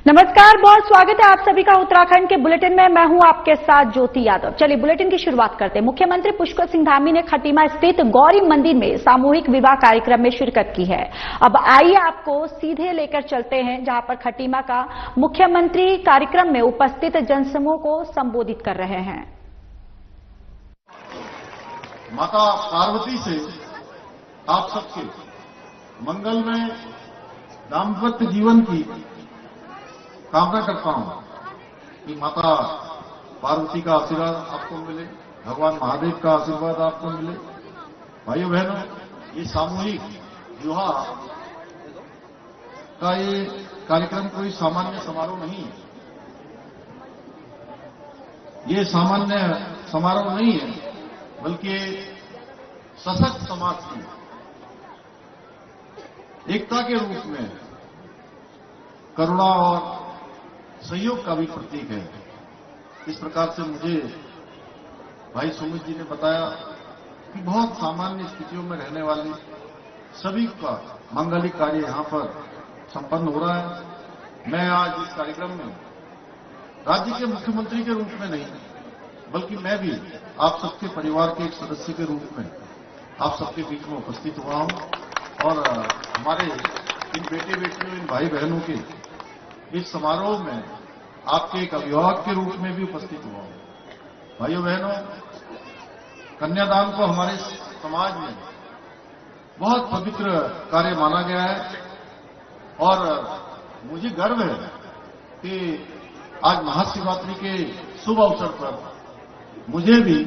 नमस्कार, बहुत स्वागत है आप सभी का उत्तराखंड के बुलेटिन में। मैं हूं आपके साथ ज्योति यादव। चलिए बुलेटिन की शुरुआत करते हैं। मुख्यमंत्री पुष्कर सिंह धामी ने खटीमा स्थित गौरी मंदिर में सामूहिक विवाह कार्यक्रम में शिरकत की है। अब आइए आपको सीधे लेकर चलते हैं जहां पर खटीमा का मुख्यमंत्री कार्यक्रम में उपस्थित जनसमूह को संबोधित कर रहे हैं। माता पार्वती से आप सबके मंगलमय दाम्पत्य जीवन की कामना करता हूं कि माता पार्वती का आशीर्वाद आपको मिले, भगवान महादेव का आशीर्वाद आपको मिले। भाइयों बहनों, ये सामूहिक विवाह का ये कार्यक्रम कोई सामान्य समारोह नहीं है। ये सामान्य समारोह नहीं है, बल्कि सशक्त समाज की एकता के रूप में करुणा और सहयोग का भी प्रतीक है। इस प्रकार से मुझे भाई सुमित जी ने बताया कि बहुत सामान्य स्थितियों में रहने वाले सभी का मांगलिक कार्य यहां पर संपन्न हो रहा है। मैं आज इस कार्यक्रम में राज्य के मुख्यमंत्री के रूप में नहीं, बल्कि मैं भी आप सबके परिवार के एक सदस्य के रूप में आप सबके बीच में उपस्थित हुआ हूं और हमारे इन बेटे बेटियों, इन भाई बहनों के इस समारोह में आपके एक अभिभावक के रूप में भी उपस्थित हुआ हूं। भाइयों बहनों, कन्यादान को हमारे समाज में बहुत पवित्र कार्य माना गया है और मुझे गर्व है कि आज महाशिवरात्रि के शुभ अवसर पर मुझे भी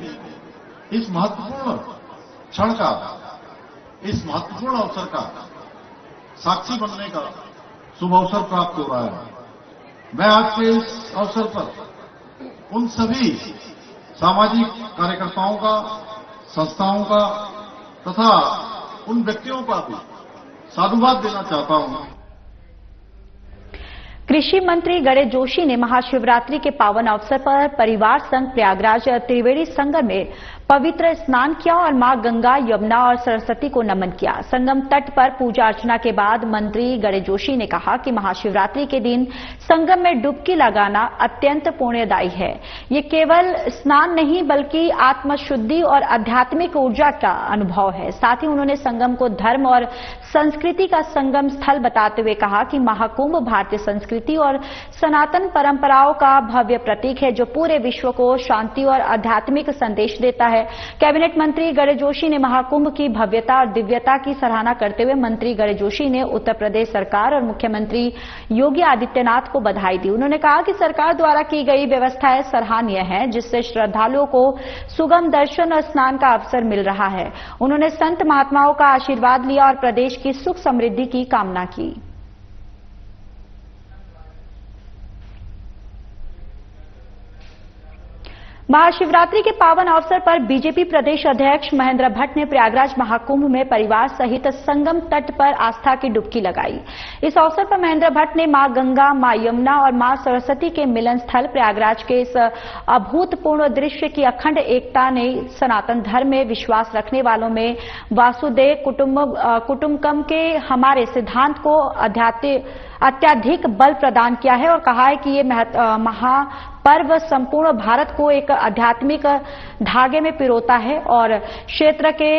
इस महत्वपूर्ण क्षण का, इस महत्वपूर्ण अवसर का साक्षी बनने का शुभ अवसर प्राप्त हो रहा है। मैं आज के इस अवसर पर उन सभी सामाजिक कार्यकर्ताओं का, संस्थाओं का तथा उन व्यक्तियों का भी साधुवाद देना चाहता हूं। कृषि मंत्री गणेश जोशी ने महाशिवरात्रि के पावन अवसर पर परिवार संघ प्रयागराज त्रिवेणी संगम में पवित्र स्नान किया और मां गंगा, यमुना और सरस्वती को नमन किया। संगम तट पर पूजा अर्चना के बाद मंत्री गणेश जोशी ने कहा कि महाशिवरात्रि के दिन संगम में डुबकी लगाना अत्यंत पुण्यदायी है। ये केवल स्नान नहीं बल्कि आत्मशुद्धि और आध्यात्मिक ऊर्जा का अनुभव है। साथ ही उन्होंने संगम को धर्म और संस्कृति का संगम स्थल बताते हुए कहा कि महाकुंभ भारतीय संस्कृति और सनातन परंपराओं का भव्य प्रतीक है जो पूरे विश्व को शांति और आध्यात्मिक संदेश देता है। कैबिनेट मंत्री गणेश जोशी ने महाकुंभ की भव्यता और दिव्यता की सराहना करते हुए मंत्री गणेश जोशी ने उत्तर प्रदेश सरकार और मुख्यमंत्री योगी आदित्यनाथ को बधाई दी। उन्होंने कहा कि सरकार द्वारा की गई व्यवस्थाएं सराहनीय हैं, जिससे श्रद्धालुओं को सुगम दर्शन और स्नान का अवसर मिल रहा है। उन्होंने संत महात्माओं का आशीर्वाद लिया और प्रदेश की सुख समृद्धि की कामना की। महाशिवरात्रि के पावन अवसर पर बीजेपी प्रदेश अध्यक्ष महेंद्र भट्ट ने प्रयागराज महाकुंभ में परिवार सहित संगम तट पर आस्था की डुबकी लगाई। इस अवसर पर महेंद्र भट्ट ने मां गंगा, मां यमुना और मां सरस्वती के मिलन स्थल प्रयागराज के इस अभूतपूर्व दृश्य की अखंड एकता ने सनातन धर्म में विश्वास रखने वालों में वासुदेव कुटुंबकम के हमारे सिद्धांत को अत्याधिक बल प्रदान किया है और कहा है कि ये महापर्व संपूर्ण भारत को एक आध्यात्मिक धागे में पिरोता है और क्षेत्र के।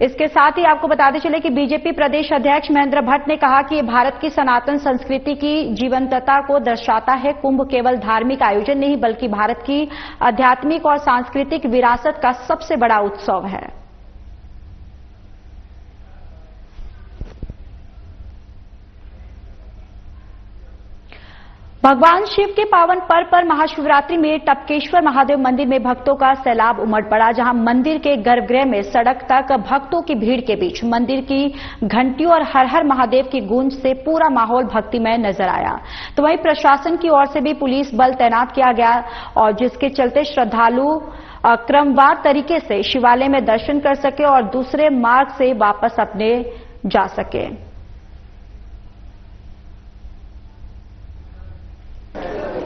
इसके साथ ही आपको बताते चले कि बीजेपी प्रदेश अध्यक्ष महेंद्र भट्ट ने कहा कि ये भारत की सनातन संस्कृति की जीवंतता को दर्शाता है। कुंभ केवल धार्मिक आयोजन नहीं बल्कि भारत की आध्यात्मिक और सांस्कृतिक विरासत का सबसे बड़ा उत्सव है। भगवान शिव के पावन पर्व पर महाशिवरात्रि में टपकेश्वर महादेव मंदिर में भक्तों का सैलाब उमड़ पड़ा, जहां मंदिर के गर्भगृह में सड़क तक भक्तों की भीड़ के बीच मंदिर की घंटियों और हर हर महादेव की गूंज से पूरा माहौल भक्तिमय नजर आया। तो वहीं प्रशासन की ओर से भी पुलिस बल तैनात किया गया और जिसके चलते श्रद्धालु क्रमवार तरीके से शिवालय में दर्शन कर सके और दूसरे मार्ग से वापस अपने जा सके।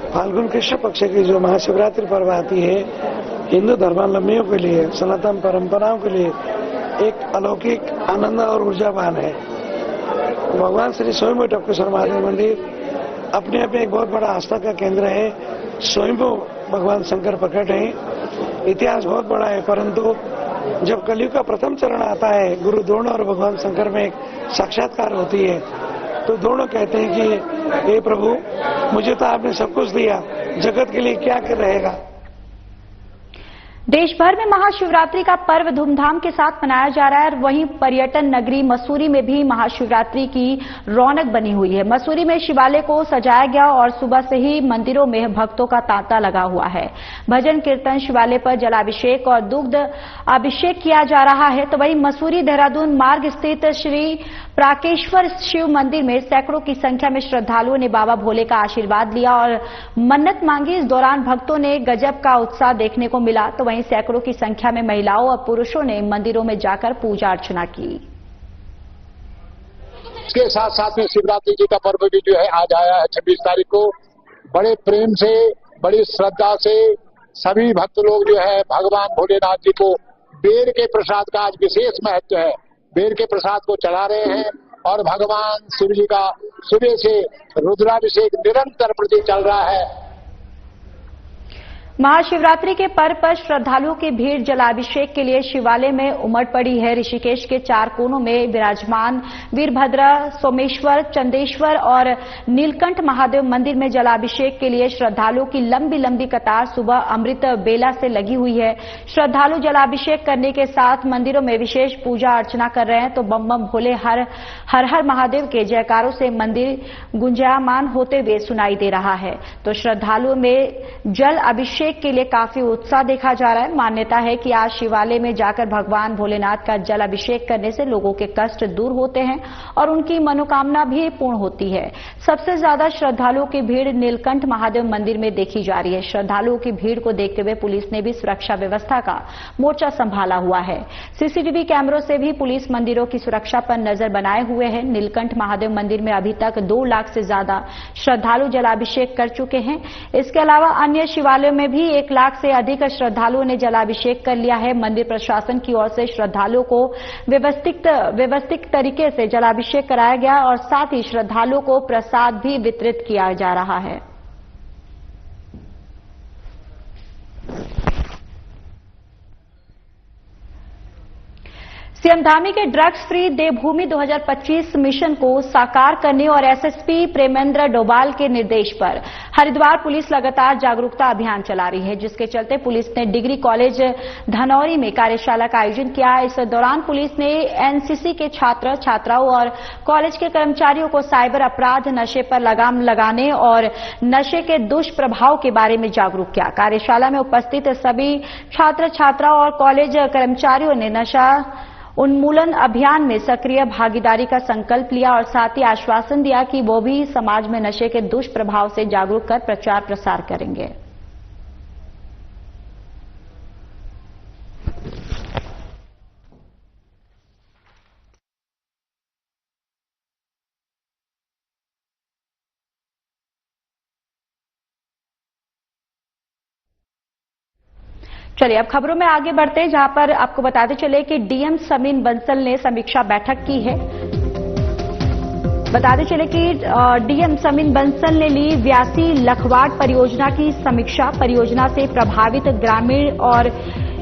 फाल्गुन कृष्ण पक्ष की जो महाशिवरात्रि पर्व आती है, हिंदू धर्मावलंबियों के लिए, सनातन परंपराओं के लिए एक अलौकिक आनंद और ऊर्जावान है। भगवान श्री स्वयं टपकेश्वर महादेव मंदिर अपने आप में एक बहुत बड़ा आस्था का केंद्र है। स्वयं भगवान शंकर प्रकट हैं। इतिहास बहुत बड़ा है, परंतु जब कलयुग का प्रथम चरण आता है, गुरु द्रोण और भगवान शंकर में एक साक्षात्कार होती है, तो दोनों कहते हैं कि हे प्रभु, मुझे तो आपने सब कुछ दिया, जगत के लिए क्या कर रहेगा। देश भर में महाशिवरात्रि का पर्व धूमधाम के साथ मनाया जा रहा है और वहीं पर्यटन नगरी मसूरी में भी महाशिवरात्रि की रौनक बनी हुई है। मसूरी में शिवालय को सजाया गया और सुबह से ही मंदिरों में भक्तों का तांता लगा हुआ है। भजन कीर्तन, शिवालय पर जलाभिषेक और दुग्ध अभिषेक किया जा रहा है। तो वहीं मसूरी देहरादून मार्ग स्थित श्री प्राकेश्वर शिव मंदिर में सैकड़ों की संख्या में श्रद्धालुओं ने बाबा भोले का आशीर्वाद लिया और मन्नत मांगी। इस दौरान भक्तों ने गजब का उत्साह देखने को मिला। तो वहीं सैकड़ों की संख्या में महिलाओं और पुरुषों ने मंदिरों में जाकर पूजा अर्चना की। इसके साथ साथ में शिवरात्रि जी का पर्व भी जो है आज आया है 26 तारीख को। बड़े प्रेम से, बड़ी श्रद्धा से सभी भक्त लोग जो है भगवान भोलेनाथ जी को बेर के प्रसाद का आज विशेष महत्व है, बेर के प्रसाद को चढ़ा रहे हैं और भगवान शिव जी का सुबह से रुद्राभिषेक निरंतर प्रति चल रहा है। महाशिवरात्रि के पर्व पर श्रद्धालुओं की भीड़ जलाभिषेक के लिए शिवालय में उमड़ पड़ी है। ऋषिकेश के चार कोनों में विराजमान वीरभद्र, सोमेश्वर, चंदेश्वर और नीलकंठ महादेव मंदिर में जलाभिषेक के लिए श्रद्धालुओं की लंबी लंबी कतार सुबह अमृत बेला से लगी हुई है। श्रद्धालु जलाभिषेक करने के साथ मंदिरों में विशेष पूजा अर्चना कर रहे हैं। तो बम बम भोले हर हर महादेव के जयकारों से मंदिर गुंजायमान होते हुए सुनाई दे रहा है। तो श्रद्धालुओं में जल अभिषेक के लिए काफी उत्साह देखा जा रहा है। मान्यता है कि आज शिवालय में जाकर भगवान भोलेनाथ का जल अभिषेक करने से लोगों के कष्ट दूर होते हैं और उनकी मनोकामना भी पूर्ण होती है। सबसे ज्यादा श्रद्धालुओं की भीड़ नीलकंठ महादेव मंदिर में देखी जा रही है। श्रद्धालुओं की भीड़ को देखते हुए पुलिस ने भी सुरक्षा व्यवस्था का मोर्चा संभाला हुआ है। सीसीटीवी कैमरों से भी पुलिस मंदिरों की सुरक्षा पर नजर बनाए हुए है। नीलकंठ महादेव मंदिर में अभी तक 2 लाख से ज्यादा श्रद्धालु जलाभिषेक कर चुके हैं। इसके अलावा अन्य शिवालयों में भी 1 लाख से अधिक श्रद्धालुओं ने जलाभिषेक कर लिया है। मंदिर प्रशासन की ओर से श्रद्धालुओं को व्यवस्थित तरीके से जलाभिषेक कराया गया और साथ ही श्रद्धालुओं को प्रसाद भी वितरित किया जा रहा है। सीएम धामी के ड्रग्स फ्री देवभूमि 2025 मिशन को साकार करने और एसएसपी प्रेमेंद्र डोभाल के निर्देश पर हरिद्वार पुलिस लगातार जागरूकता अभियान चला रही है, जिसके चलते पुलिस ने डिग्री कॉलेज धनौरी में कार्यशाला का आयोजन किया। इस दौरान पुलिस ने एनसीसी के छात्र छात्राओं और कॉलेज के कर्मचारियों को साइबर अपराध, नशे पर लगाम लगाने और नशे के दुष्प्रभाव के बारे में जागरूक किया। कार्यशाला में उपस्थित सभी छात्र छात्राओं और कॉलेज कर्मचारियों ने नशा उन्मूलन अभियान में सक्रिय भागीदारी का संकल्प लिया और साथ ही आश्वासन दिया कि वो भी समाज में नशे के दुष्प्रभाव से जागरूक कर प्रचार प्रसार करेंगे। चलिए अब खबरों में आगे बढ़ते हैं, जहां पर आपको बताते चले कि डीएम समीन बंसल ने समीक्षा बैठक की है। बताते चले कि डीएम समीन बंसल ने ली व्यासी लखवाड़ परियोजना की समीक्षा। परियोजना से प्रभावित ग्रामीण और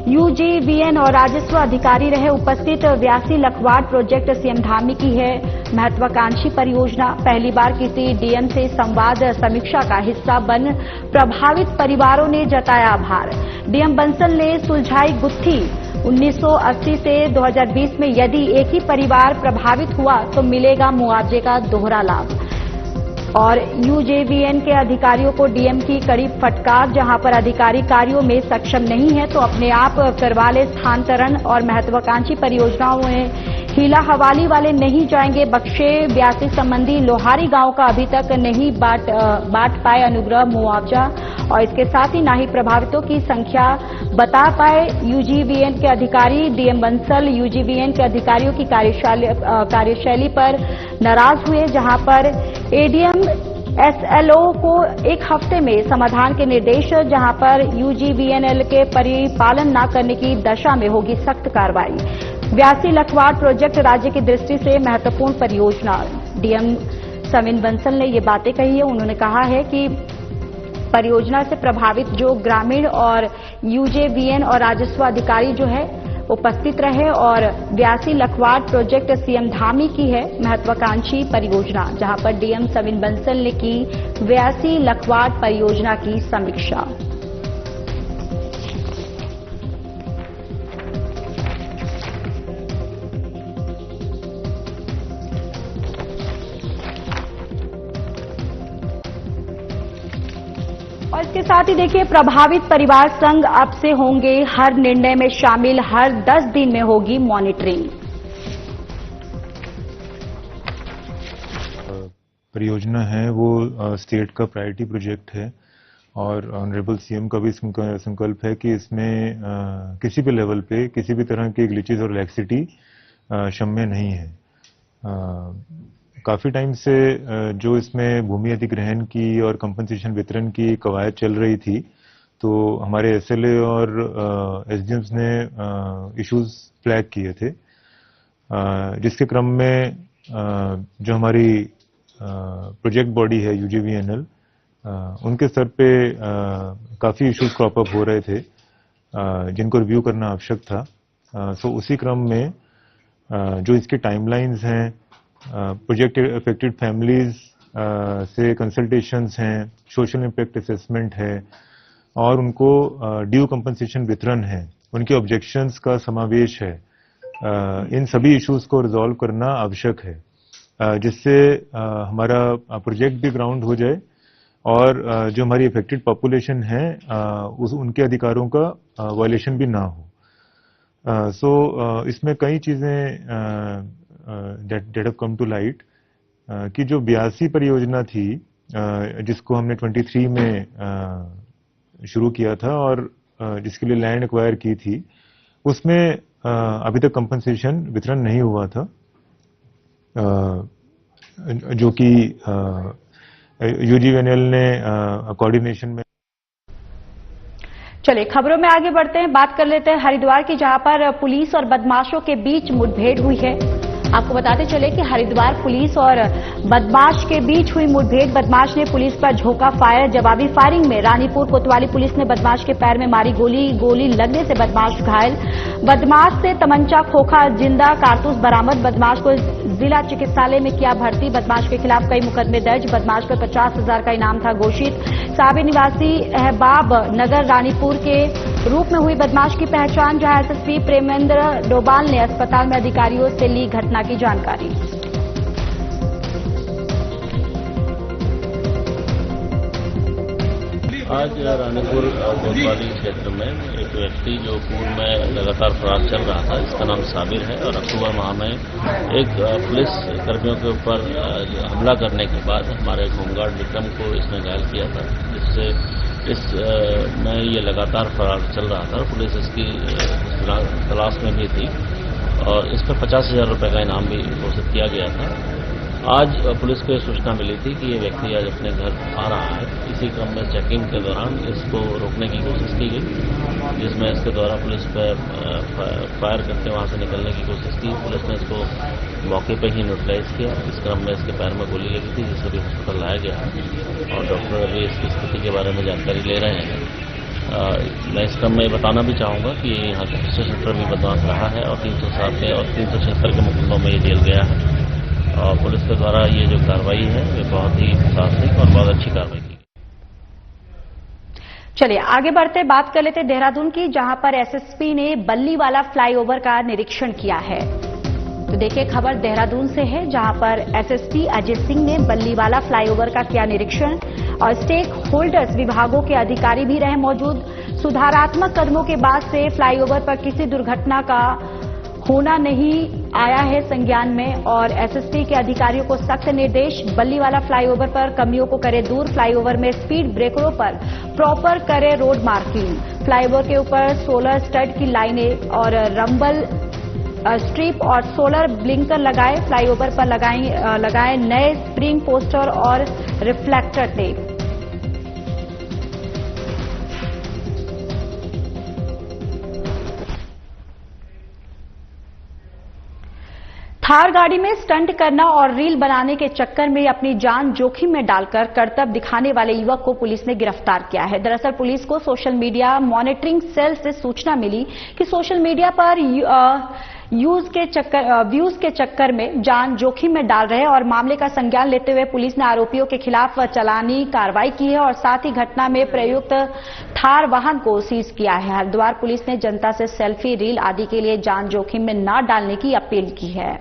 यूजीवीएन और राजस्व अधिकारी रहे उपस्थित। व्यासी लखवाड़ प्रोजेक्ट सीएम धामी की है महत्वाकांक्षी परियोजना। पहली बार किसी डीएम से संवाद समीक्षा का हिस्सा बन प्रभावित परिवारों ने जताया आभार। डीएम बंसल ने सुलझाई गुत्थी। 1980 से 2020 में यदि एक ही परिवार प्रभावित हुआ तो मिलेगा मुआवजे का दोहरा लाभ। और यूजेवीएन के अधिकारियों को डीएम की कड़ी फटकार, जहां पर अधिकारी कार्यों में सक्षम नहीं है तो अपने आप करवा ले स्थानांतरण। और महत्वाकांक्षी परियोजनाओं में हीला हवाली वाले नहीं जाएंगे बख्शे। व्यासी संबंधी लोहारी गांव का अभी तक नहीं बांट पाए अनुग्रह मुआवजा और इसके साथ ही ना ही प्रभावितों की संख्या बता पाए यूजीवीएन के अधिकारी। डीएम बंसल यूजीवीएन के अधिकारियों की कार्यशैली पर नाराज हुए, जहां पर एडीएम एसएलओ को 1 हफ्ते में समाधान के निर्देश, जहां पर यूजीवीएनएल के परिपालन न करने की दशा में होगी सख्त कार्रवाई। व्यासी लखवाड़ प्रोजेक्ट राज्य की दृष्टि से महत्वपूर्ण परियोजना। डीएम सविन बंसल ने ये बातें कही है। उन्होंने कहा है कि परियोजना से प्रभावित जो ग्रामीण और यूजेवीएन और राजस्व अधिकारी जो है उपस्थित रहे और व्यासी लखवाड़ प्रोजेक्ट सीएम धामी की है महत्वाकांक्षी परियोजना, जहां पर डीएम सविन बंसल ने की व्यासी लखवाड़ परियोजना की समीक्षा। और इसके साथ ही देखिए, प्रभावित परिवार संघ अब से होंगे हर निर्णय में शामिल, हर 10 दिन में होगी मॉनिटरिंग। परियोजना है वो स्टेट का प्रायोरिटी प्रोजेक्ट है और ऑनरेबल सीएम का भी संकल्प है कि इसमें किसी भी लेवल पे किसी भी तरह के ग्लिचेस और लैक्सिटी क्षम्य नहीं है। काफी टाइम से जो इसमें भूमि अधिग्रहण की और कंपनसेशन वितरण की कवायद चल रही थी, तो हमारे एसएलए और एसडीएम्स ने इश्यूज फ्लैग किए थे, जिसके क्रम में जो हमारी प्रोजेक्ट बॉडी है यूजेवीएनएल, उनके स्तर पे काफी इश्यूज क्रॉप अप हो रहे थे जिनको रिव्यू करना आवश्यक था। सो उसी क्रम में जो इसकी टाइमलाइंस हैं, प्रोजेक्ट अफेक्टेड फैमिलीज से कंसल्टेशंस हैं, सोशल इम्पैक्ट असेसमेंट है और उनको ड्यू कंपनसेशन वितरण है, उनके ऑब्जेक्शंस का समावेश है। इन सभी इश्यूज को रिजॉल्व करना आवश्यक है, जिससे हमारा प्रोजेक्ट भी ग्राउंड हो जाए और जो हमारी अफेक्टेड पॉपुलेशन है उनके अधिकारों का वायलेशन भी ना हो। सो इसमें कई चीजें that have come to light कि जो 82 परियोजना थी जिसको हमने 23 में शुरू किया था और जिसके लिए लैंड एक्वायर की थी, उसमें अभी तक कंपनसेशन वितरण नहीं हुआ था, जो कि यूजीवीएनएल ने कोऑर्डिनेशन में। चलिए खबरों में आगे बढ़ते हैं, बात कर लेते हैं हरिद्वार की, जहां पर पुलिस और बदमाशों के बीच मुठभेड़ हुई है। आपको बताते चले कि हरिद्वार पुलिस और बदमाश के बीच हुई मुठभेड़। बदमाश ने पुलिस पर झोंका फायर। जवाबी फायरिंग में रानीपुर कोतवाली पुलिस ने बदमाश के पैर में मारी गोली लगने से बदमाश घायल। बदमाश से तमंचा, खोखा, जिंदा कारतूस बरामद। बदमाश को जिला चिकित्सालय में किया भर्ती। बदमाश के खिलाफ कई मुकदमे दर्ज। बदमाश पर 50,000 का इनाम था घोषित। साबे निवासी अहबाब नगर रानीपुर के रूप में हुई बदमाश की पहचान, जहां एसएसपी प्रेमेंद्र डोभाल ने अस्पताल में अधिकारियों से ली घटना की जानकारी। आज रानीपुर कोतवाली क्षेत्र में एक व्यक्ति जो पूर्व में लगातार फरार चल रहा था, इसका नाम साबिर है, और अक्टूबर माह में एक पुलिस कर्मियों के ऊपर हमला करने के बाद हमारे होमगार्ड विक्रम को इसने घायल किया था, जिससे में ये लगातार फरार चल रहा था। पुलिस इसकी तलाश में भी थी और इस पर 50,000 रुपये का इनाम भी घोषित किया गया था। आज पुलिस को सूचना मिली थी कि ये व्यक्ति आज अपने घर आ रहा है। इसी क्रम में चेकिंग के दौरान इसको रोकने की कोशिश की गई, जिसमें इसके द्वारा पुलिस पर फायर करके वहां से निकलने की कोशिश की। पुलिस ने इसको मौके पर ही न्यूट्रलाइज किया। इस क्रम में इसके पैर में गोली लगी थी, जिसे भी हॉस्पिटल लाया गया और डॉक्टर अभी इसकी स्थिति के बारे में जानकारी ले रहे हैं। मैं इस क्रम में बताना भी चाहूंगा कि यहाँ का सेंटर भी बदमाश रहा है और 307 और 376 के मुकदमों में ये जेल गया है और पुलिस के द्वारा ये जो कार्रवाई है वे बहुत ही प्रशासनिक और बहुत अच्छी कार्रवाई की। चलिए आगे बढ़ते बात कर लेते देहरादून की, जहां पर एसएसपी ने बल्लीवाला फ्लाईओवर का निरीक्षण किया है। तो देखिए खबर देहरादून से है, जहां पर एसएसपी अजय सिंह ने बल्लीवाला फ्लाईओवर का किया निरीक्षण और स्टेक होल्डर्स विभागों के अधिकारी भी रहे मौजूद। सुधारात्मक कदमों के बाद से फ्लाईओवर पर किसी दुर्घटना का होना नहीं आया है संज्ञान में और एसएसपी के अधिकारियों को सख्त निर्देश। बल्लीवाला फ्लाईओवर पर कमियों को करे दूर। फ्लाईओवर में स्पीड ब्रेकरों पर प्रॉपर करे रोड मार्किंग। फ्लाईओवर के ऊपर सोलर स्टड की लाइनें और रंबल स्ट्रिप और सोलर ब्लिंकर लगाए। फ्लाईओवर पर लगाए नए स्प्रिंग पोस्टर और रिफ्लेक्टर टेप। थार गाड़ी में स्टंट करना और रील बनाने के चक्कर में अपनी जान जोखिम में डालकर करतब दिखाने वाले युवक को पुलिस ने गिरफ्तार किया है। दरअसल पुलिस को सोशल मीडिया मॉनिटरिंग सेल से सूचना मिली कि सोशल मीडिया पर व्यूज के चक्कर में जान जोखिम में डाल रहे और मामले का संज्ञान लेते हुए पुलिस ने आरोपियों के खिलाफ चालानी कार्रवाई की है और साथ ही घटना में प्रयुक्त थार वाहन को सीज किया है। हरिद्वार पुलिस ने जनता से सेल्फी रील आदि के लिए जान जोखिम में न डालने की अपील की है।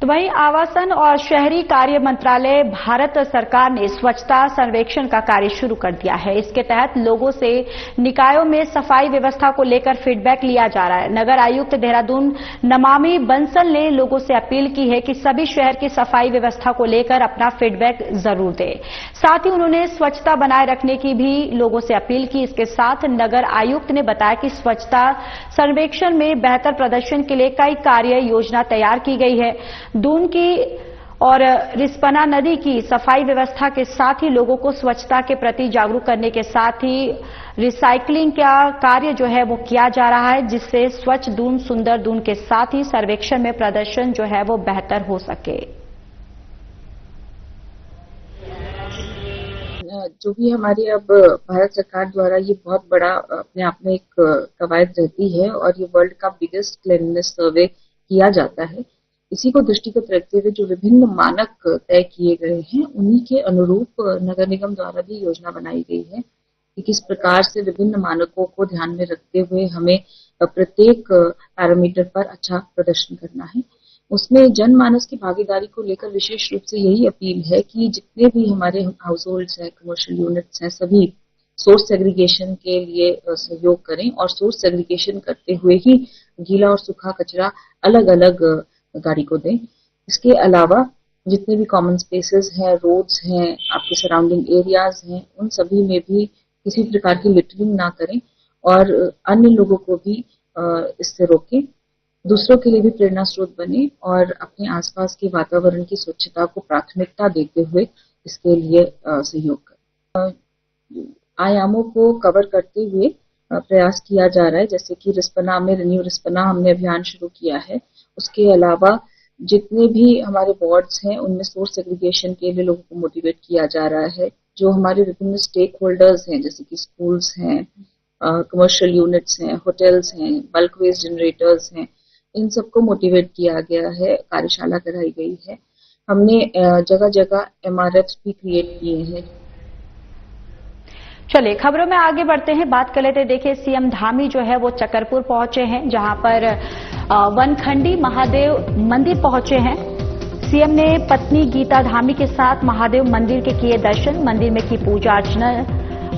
तो वहीं आवासन और शहरी कार्य मंत्रालय भारत सरकार ने स्वच्छता सर्वेक्षण का कार्य शुरू कर दिया है। इसके तहत लोगों से निकायों में सफाई व्यवस्था को लेकर फीडबैक लिया जा रहा है। नगर आयुक्त देहरादून नमामि बंसल ने लोगों से अपील की है कि सभी शहर की सफाई व्यवस्था को लेकर अपना फीडबैक जरूर दें। साथ ही उन्होंने स्वच्छता बनाए रखने की भी लोगों से अपील की। इसके साथ नगर आयुक्त ने बताया कि स्वच्छता सर्वेक्षण में बेहतर प्रदर्शन के लिए कई कार्य योजना तैयार की गई है। दून की और रिस्पना नदी की सफाई व्यवस्था के साथ ही लोगों को स्वच्छता के प्रति जागरूक करने के साथ ही रिसाइकलिंग का कार्य जो है वो किया जा रहा है, जिससे स्वच्छ दून सुंदर दून के साथ ही सर्वेक्षण में प्रदर्शन जो है वो बेहतर हो सके। जो भी हमारी अब भारत सरकार द्वारा ये बहुत बड़ा अपने आप में एक कवायद रहती है और ये वर्ल्ड का बिगेस्ट क्लीननेस सर्वे किया जाता है। इसी को दृष्टिगत रखते हुए जो विभिन्न मानक तय किए गए हैं उन्हीं के अनुरूप नगर निगम द्वारा भी योजना बनाई गई है कि किस प्रकार से विभिन्न मानकों को ध्यान में रखते हुए हमें प्रत्येक पैरामीटर पर अच्छा प्रदर्शन करना है। उसमें जनमानस की भागीदारी को लेकर विशेष रूप से यही अपील है कि जितने भी हमारे हाउस होल्ड्स हैं, कमर्शियल यूनिट्स हैं, सभी सोर्स सेग्रीगेशन के लिए सहयोग करें और सोर्स सेग्रीगेशन करते हुए ही गीला और सूखा कचरा अलग अलग गाड़ी को दें। इसके अलावा जितने भी कॉमन स्पेसेस हैं, रोड्स हैं, आपके सराउंडिंग एरियाज हैं, उन सभी में भी किसी प्रकार की लिटरिंग ना करें और अन्य लोगों को भी इससे रोकें। दूसरों के लिए भी प्रेरणा स्रोत बने और अपने आसपास के वातावरण की स्वच्छता को प्राथमिकता देते हुए इसके लिए सहयोग करें। आयामों को कवर करते हुए प्रयास किया जा रहा है, जैसे कि रिस्पना में रिन्यू रिस्पना हमने अभियान शुरू किया है। उसके अलावा जितने भी हमारे वार्ड्स हैं उनमें सोर्स सेग्रीगेशन के लिए लोगों को मोटिवेट किया जा रहा है। जो हमारे विभिन्न स्टेक होल्डर्स हैं, जैसे कि स्कूल्स हैं, कमर्शियल यूनिट्स हैं, होटल्स हैं, बल्क वेस्ट जनरेटर्स हैं, इन सबको मोटिवेट किया गया है, कार्यशाला कराई गई है। हमने जगह जगह MRFs भी क्रिएट किए हैं। चलिए खबरों में आगे बढ़ते हैं, बात कर लेते हैं। देखिए सीएम धामी जो है वो चकरपुर पहुंचे हैं, जहां पर वनखंडी महादेव मंदिर पहुंचे हैं। सीएम ने पत्नी गीता धामी के साथ महादेव मंदिर के किए दर्शन, मंदिर में की पूजा अर्चना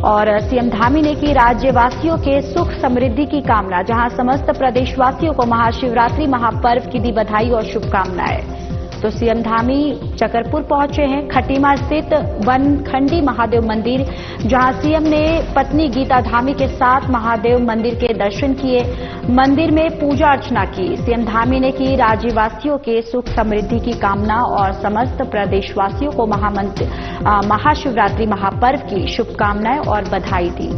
और सीएम धामी ने की राज्यवासियों के सुख समृद्धि की कामना। जहां समस्त प्रदेशवासियों को महाशिवरात्रि महापर्व की दी बधाई और शुभकामनाएं। तो सीएम धामी चकरपुर पहुंचे हैं, खटीमा स्थित वनखंडी महादेव मंदिर, जहां सीएम ने पत्नी गीता धामी के साथ महादेव मंदिर के दर्शन किए, मंदिर में पूजा अर्चना की। सीएम धामी ने की राज्यवासियों के सुख समृद्धि की कामना और समस्त प्रदेशवासियों को महाशिवरात्रि महापर्व की शुभकामनाएं और बधाई दी।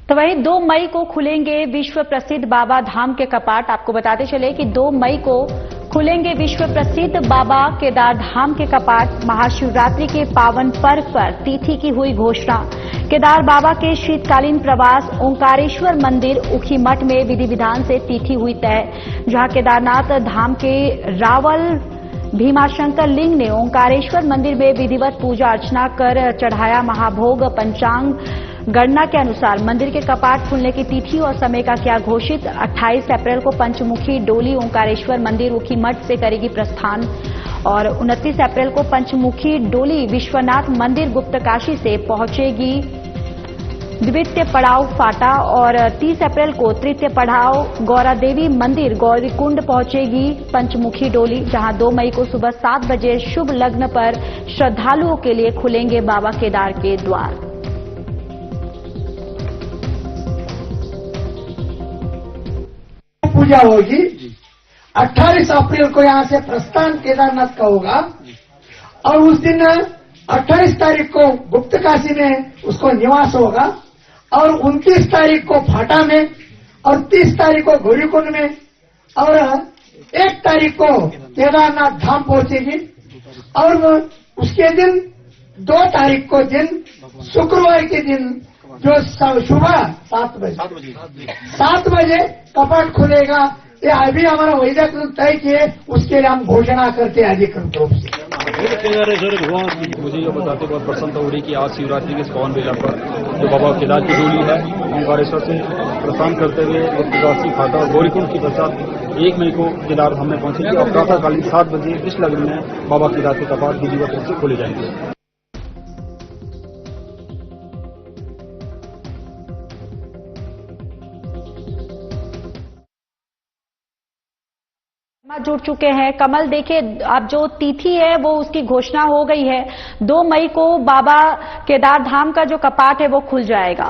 तो वहीं 2 मई को खुलेंगे विश्व प्रसिद्ध बाबा धाम के कपाट। आपको बताते चले कि 2 मई को खुलेंगे विश्व प्रसिद्ध बाबा केदार धाम के कपाट। महाशिवरात्रि के पावन पर्व पर तिथि की हुई घोषणा। केदार बाबा के शीतकालीन प्रवास ओंकारेश्वर मंदिर ऊखीमठ में विधि विधान से तिथि हुई तय। जहां केदारनाथ धाम के रावल भीमाशंकर लिंग ने ओंकारेश्वर मंदिर में विधिवत पूजा अर्चना कर चढ़ाया महाभोग। पंचांग गणना के अनुसार मंदिर के कपाट खुलने की तिथि और समय का क्या घोषित। 28 अप्रैल को पंचमुखी डोली ओंकारेश्वर मंदिर ऊखीमठ से करेगी प्रस्थान और 29 अप्रैल को पंचमुखी डोली विश्वनाथ मंदिर गुप्तकाशी से पहुंचेगी द्वितीय पड़ाव फाटा और 30 अप्रैल को तृतीय पड़ाव गौरादेवी मंदिर गौरीकुंड पहुंचेगी पंचमुखी डोली। जहां 2 मई को सुबह 7 बजे शुभ लग्न पर श्रद्धालुओं के लिए खुलेंगे बाबा केदार के द्वार। पूजा होगी। 28 अप्रैल को यहाँ से प्रस्थान केदारनाथ का होगा और उस दिन 28 तारीख को गुप्तकाशी में उसको निवास होगा और 29 तारीख को फाटा में और 30 तारीख को गौरीकुंड में और 1 तारीख को केदारनाथ धाम पहुंचेगी और उसके दिन 2 तारीख को दिन शुक्रवार के दिन जो सुबह 7 बजे कपाट खुलेगा। ये अभी हमारा वैदिक तय किए, उसके लिए हम घोषणा करते हैं अधिकृत रूप से। मुझे ये बताते बहुत प्रसन्नता हो रही कि आज शिवरात्रि के इस पावन बेला पर जो बाबा केदार की डोली है ओंकारेश्वर से प्रस्थान करते हुए गुप्तकाशी फाटा और गौरीकुंड की पश्चात 1 मई को केदार धाम में पहुंचेगी और प्रातःकालीन 7 बजे इस लग्न में बाबा केदार के कपाट विधिवत रूप से खोले जाएंगे। जुड़ चुके हैं कमल। देखिए, अब जो तिथि है वो उसकी घोषणा हो गई है। 2 मई को बाबा केदार धाम का जो कपाट है वो खुल जाएगा।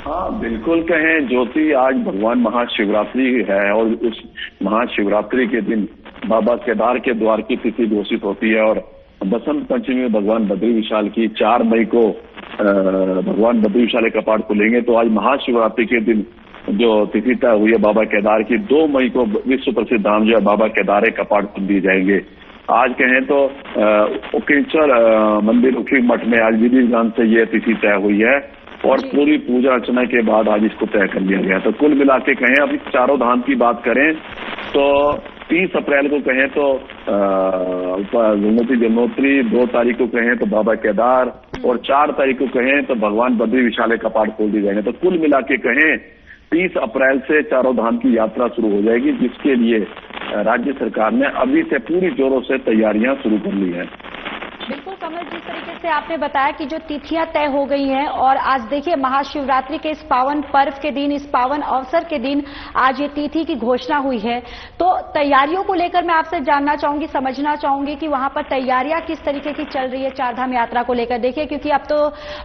हाँ, बिल्कुल कहें ज्योति, आज भगवान महाशिवरात्रि है और उस महाशिवरात्रि के दिन बाबा केदार के द्वार की तिथि घोषित होती है और बसंत पंचमी में भगवान बद्री विशाल की 4 मई को भगवान बद्री विशाल के कपाट खुलेंगे। तो आज महाशिवरात्रि के दिन जो तिथि तय हुई है बाबा केदार की, 2 मई को विश्व प्रसिद्ध धाम जो है बाबा केदार के कपाट खुल दिए जाएंगे। आज कहें तो ऊखीमठ मंदिर ऊखीमठ में आज विधि विधान से ये तिथि तय हुई है और पूरी पूजा अर्चना के बाद आज इसको तय कर लिया गया। तो कुल मिला के कहें, अभी चारों धाम की बात करें तो 30 अप्रैल को कहें तो गंगोत्री यमुनोत्री, 2 तारीख को कहें तो बाबा केदार और 4 तारीख को कहें तो भगवान बद्री विशाल कपाट खोल दिए जाएंगे। तो कुल मिला के कहें 30 अप्रैल से चारों धाम की यात्रा शुरू हो जाएगी, जिसके लिए राज्य सरकार ने अभी से पूरी जोरों से तैयारियां शुरू कर ली हैं। बिल्कुल कमल, जिस तरीके से आपने बताया कि जो तिथियां तय हो गई हैं और आज देखिए महाशिवरात्रि के इस पावन पर्व के दिन, इस पावन अवसर के दिन आज ये तिथि की घोषणा हुई है। तो तैयारियों को लेकर मैं आपसे जानना चाहूंगी, समझना चाहूंगी कि वहां पर तैयारियां किस तरीके की चल रही है चारधाम यात्रा को लेकर। देखिए, क्योंकि अब तो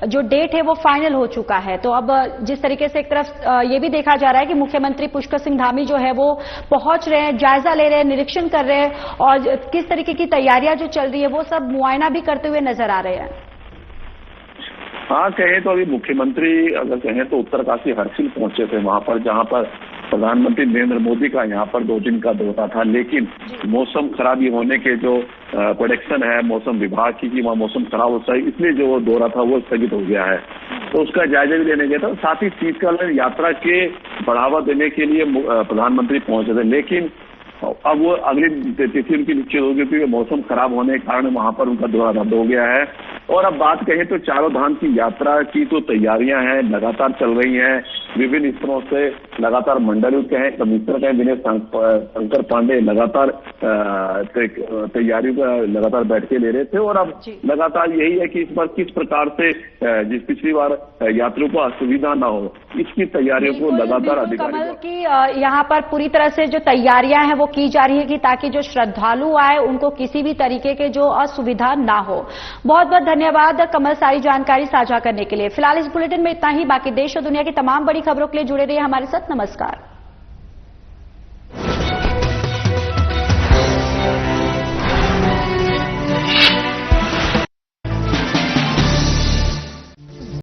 जो डेट है वो फाइनल हो चुका है, तो अब जिस तरीके से एक तरफ ये भी देखा जा रहा है कि मुख्यमंत्री पुष्कर सिंह धामी जो है वो पहुंच रहे हैं, जायजा ले रहे हैं, निरीक्षण कर रहे हैं और किस तरीके की तैयारियां जो चल रही है वो सब मुआयना भी करते हुए नजर आ रहे हैं। हाँ, कहें तो अभी मुख्यमंत्री अगर कहें तो उत्तरकाशी हर्षिल पहुंचे थे, वहां पर जहां पर प्रधानमंत्री नरेंद्र मोदी का यहाँ पर 2 दिन का दौरा था, लेकिन मौसम खराबी होने के जो प्रोडिक्शन है मौसम विभाग की कि वहाँ मौसम खराब हो सकता है, इसलिए जो दौरा था वो स्थगित हो गया है। तो उसका जायजा भी लेने गया था। साथ ही शीतकालीन यात्रा के बढ़ावा देने के लिए प्रधानमंत्री पहुंचे थे, लेकिन अब वो अगली तिथि उनकी निश्चित होगी क्योंकि मौसम खराब होने के कारण वहां पर उनका दौरा रद्द हो गया है। और अब बात कहें तो चारों धाम की यात्रा की तो तैयारियां हैं, लगातार चल रही हैं। विभिन्न स्तरों से लगातार मंडलायुक्त कहें, कमिश्नर कहें विनय शंकर पांडे लगातार तैयारियों का लगातार बैठकें ले रहे थे और अब लगातार यही है कि इस बार किस प्रकार से जिस पिछली बार यात्रियों को असुविधा न हो, इसकी तैयारियों को लगातार अधिकारी की यहाँ पर पूरी तरह से जो तैयारियां हैं वो की जा रही है कि ताकि जो श्रद्धालु आए उनको किसी भी तरीके के जो असुविधा ना हो। बहुत बहुत धन्यवाद कमल, सारी जानकारी साझा करने के लिए। फिलहाल इस बुलेटिन में इतना ही। बाकी देश और दुनिया की तमाम बड़ी खबरों के लिए जुड़े रहिए हमारे साथ। नमस्कार।